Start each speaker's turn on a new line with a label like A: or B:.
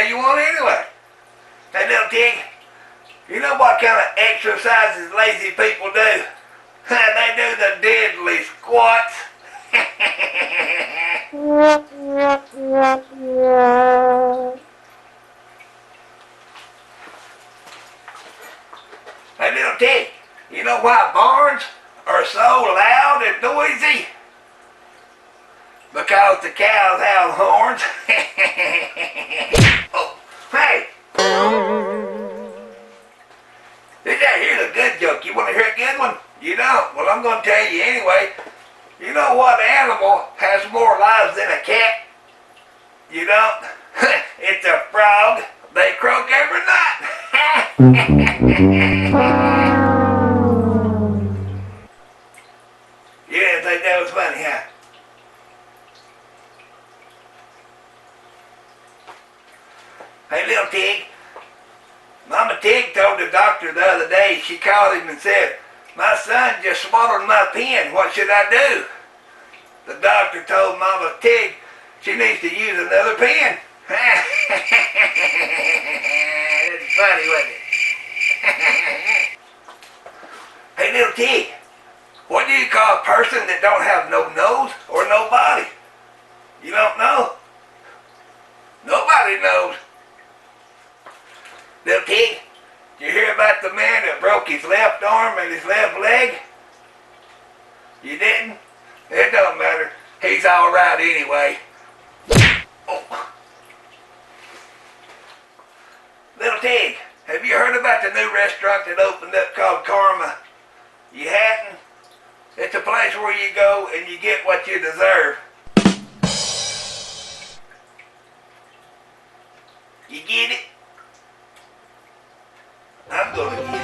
A: tell you one anyway. Hey, little Tig, you know what kind of exercises lazy people do? They do the deadly squats. Hey, little Tig, you know why barns are so loud and noisy? Because the cows have horns. Oh, hey! Did I hear a good joke? You want to hear a good one? You don't? Well, I'm going to tell you anyway. You know what animal has more lives than a cat? You don't? It's a frog. They croak every night. You didn't think that was funny, huh? Hey, little Tig. Mama Tig told the doctor the other day, she called him and said, "My son just swallowed my pen. What should I do?" The doctor told Mama Tig she needs to use another pen. It's funny, wasn't it? Hey, little Tig, what do you call a person that don't have no nose or no body? You don't know? Nobody knows. Little Tig, did you hear about the man that broke his left arm and his left leg? You didn't? It don't matter. He's alright anyway. Oh. Little Tig, have you heard about the new restaurant that opened up called Karma? You hadn't? It's a place where you go and you get what you deserve. You get it? I'm gonna get it.